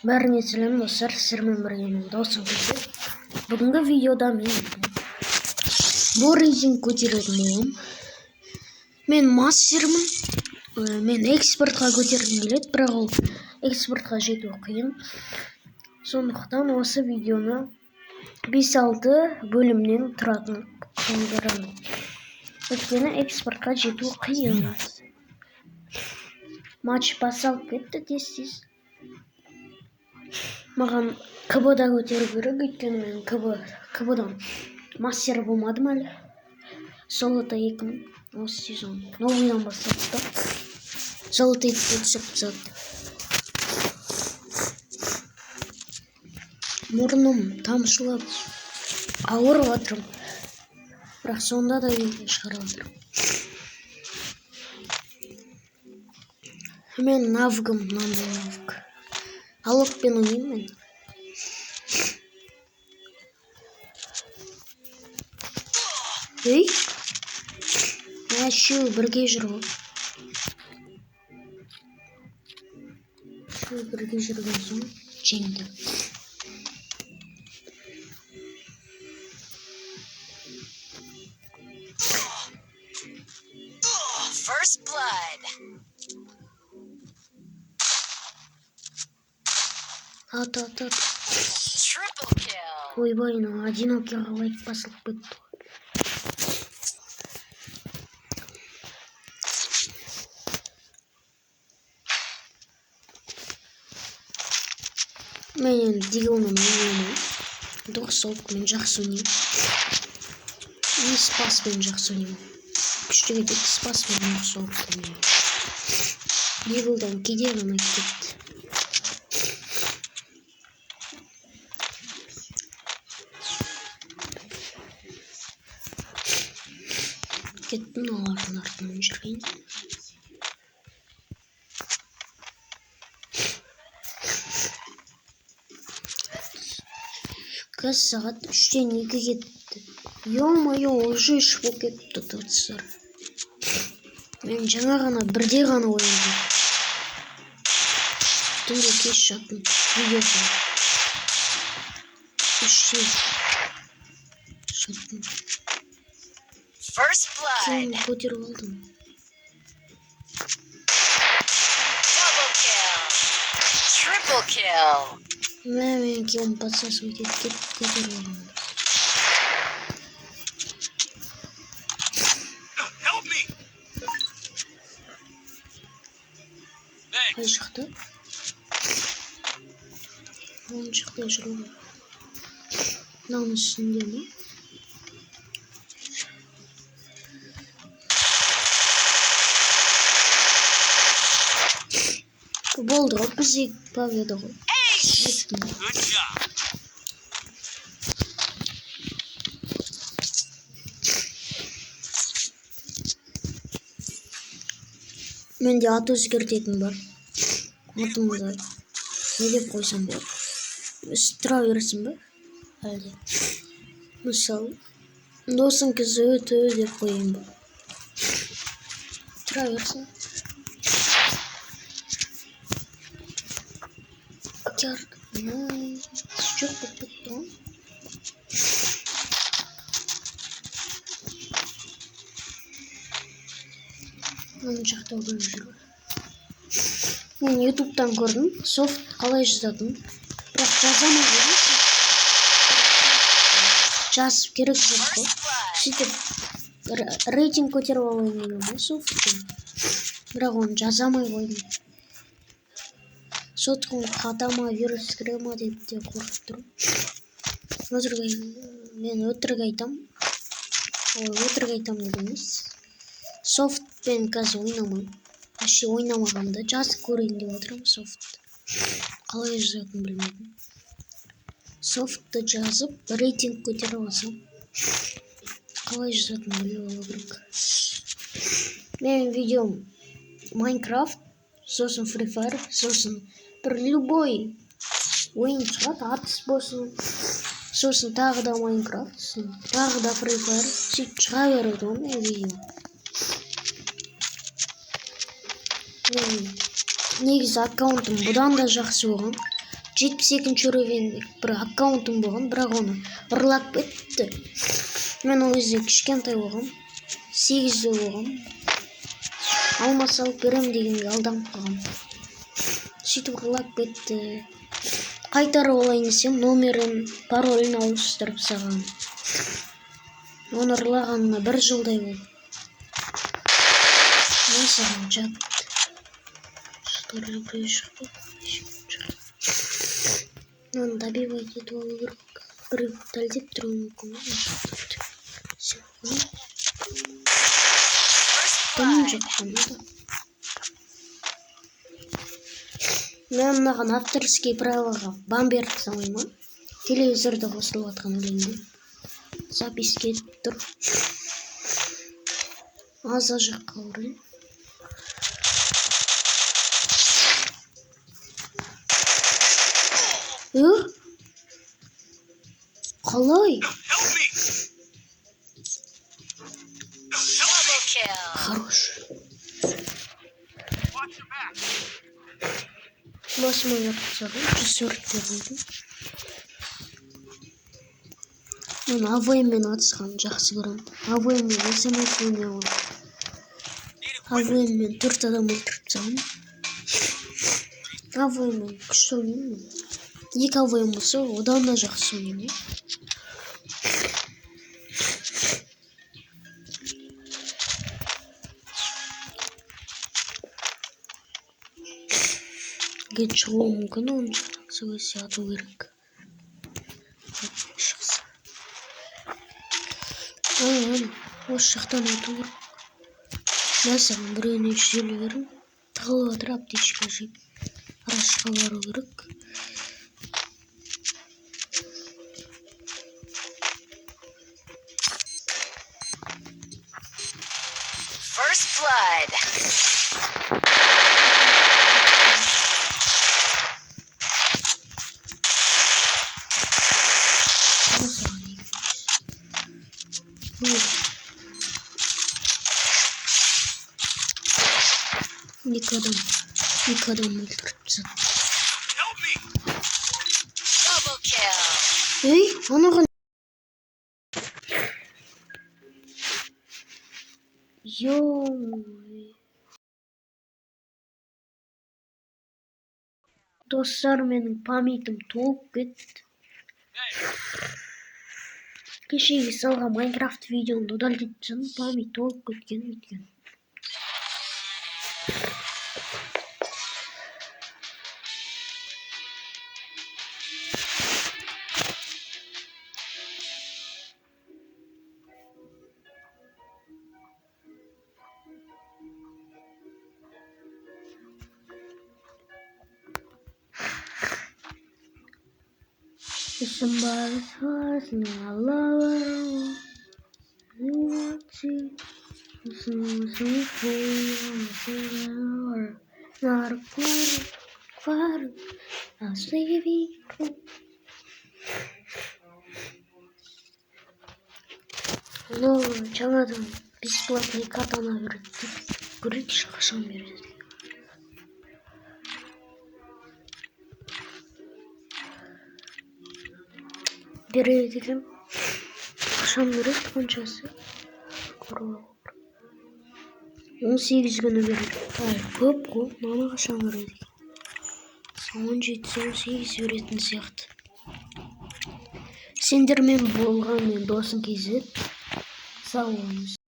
Бәріне сәлем достар, сіздермен бірге мен досым көзі. Бүгінгі видеода мен бұл рейтинг көтеретін боламын. Мен мастермін, мен экспортқа көтергім келеді, бірақ ол экспортқа жету қиын. Сондықтан осы видеоны 5-6 бөлімнен тұратын қылдырамын. Өйткені экспортқа жету қиын. Матч басталып кетті тез-тез. Маған КБ-да көтеру керек, өйткені мен КБ-дан мастер болмадым әлі. Золото 2000 осы сезон новыйдан бастапты. Золото 2-ге түсіп тастады. Мұрным тамшылап ауырып жатырмын, бірақ сонда да елге шығарып жатырмын. Мен навыгым мынандай навык. Алокпен ойнаймын мен. Ей, үшеуі бірге жүр ғой. Үшеуі бірге жүрген соң жеңді. First blood. At. Triple kill. Ойбай, одинокий лайк басылып кетті. Мен дигоны ойнаймын. Дұрыс мен жақсы ойнаймын. И спаспен жақсы ойнаймын. Күшті кетеді, спаспен жақсы ойнаймын. Дигодан кейде ғана кетті. Кеттім олардың артынан жүрген. Қазір сағат 3-тен 2 кетті. Ё-моё, уже 3 болып кетті достар. Мен жаңа ғана 1-де ғана ойнадым. Түнде кеш жаттым. Видеосы. 3-те жаттым. First blood. Кейін көтеріп алдым. Double kill. Triple kill. Мен кейін подсасым кетіп көтеріп алдым. Help me. Қай шықты? Он шықты жүру. Мынаның үстінде ме? Болды ғой, бізде победа ғой. Good job. Менде ат өзгертетін бар. Атымды не деп қойсам болады? Өстіп тұра берсін бе? Әлде. Мысалы, досың кезі өті деп қойын ба? Тұра берсін. Жоқ болып кетті ғой. Оның жақта көріп жүрмін. Мен ютубтан көрдім, софт қалай жазатын. Бірақ жазамай көрдім. Жазып керек жоқ қой. Сөйтіп рейтинг көтеріп алайын деген софттен. Бірақ оны жазамай қойдым. Соткым қатама вирус кіре ма деп те қорқып тұрмын. Мен өтірік айтам. Өтірік айтам деген емес. Софтпен қазір ойнамаймын. Вообще ойнамағанды жазып көрейін деп отырмын софт. Қалай жазатын білмедім. Софтты жазып рейтинг көтеріп алсам. Қалай жазатын біле алу керек. Менің видеом Майнкрафт, сосын Free Fire, сосын бір любой ойын шығады, атыс болсын, сосын тағы да Майнкрафт, тағы да Free Fire, сөйтіп шыға береді ғой мен видео. Негізі аккаунтым бұдан да жақсы болған. 72 уровень бір аккаунтым болған, бірақ оны ұрлап кетті. Мен ол кезде кішкентай болғам, 8-де болғам. Алмас алып берем дегенге алданып қалғам. Сөйтіп ұрлап кетті. Қайтарып алайын десем, номерін, паролін ауыстырып саған. Оны ұрлағанына 1 жылдай болды. Мен саған жатты. Что ли происходит? Надо добивать этого игрока. Бір дәлдеп тұруы мүмкін. Дымым жоқ қанады. Мен мынаған авторский правоға бан беріп салайын. Телевизорда қосылып жатқан өлеңде. Запись кетіп тұр. Аза жаққа орайын. Қалай? Хорош. 8 yapacağım. 104 yapıyordum. Ben AVM'ni atışkan жақсы көрем. AVM'ni SMS ойнауы. AVM'ni 4 адам өлтіріп тастағам. AVM'ni күшті ойнаймын. 2 AVM болса, одан да жақсы ойнаймын. Ген шығуы мүмкін, оны сөйлесе ату керек. Шықса. Осы жақтан ату керек. Мәсіған біреуіне 150 берім. Тығылып атыр аптечка жеп. Арашқа бару керек. First blood. İki adam öldürüp Double kill. Hey, ana Yo. Dostlar, benim pamitim толып кетті. Кешегі салған Майнкрафт видеоны удалитын, память толып кеткен екен. Somebody's heart's not lover. You want to not a quarter. I'll save you. Ну, жаңадан бесплатный катана берді. Көрейікші қашан береді. Береді екен. Қашан береді қаншасы? 18 күні береді. Көп қой, мана қашан береді екен. 17-18 беретін сияқты. Сендермен болған мен досың кезет. Сау болыңыз.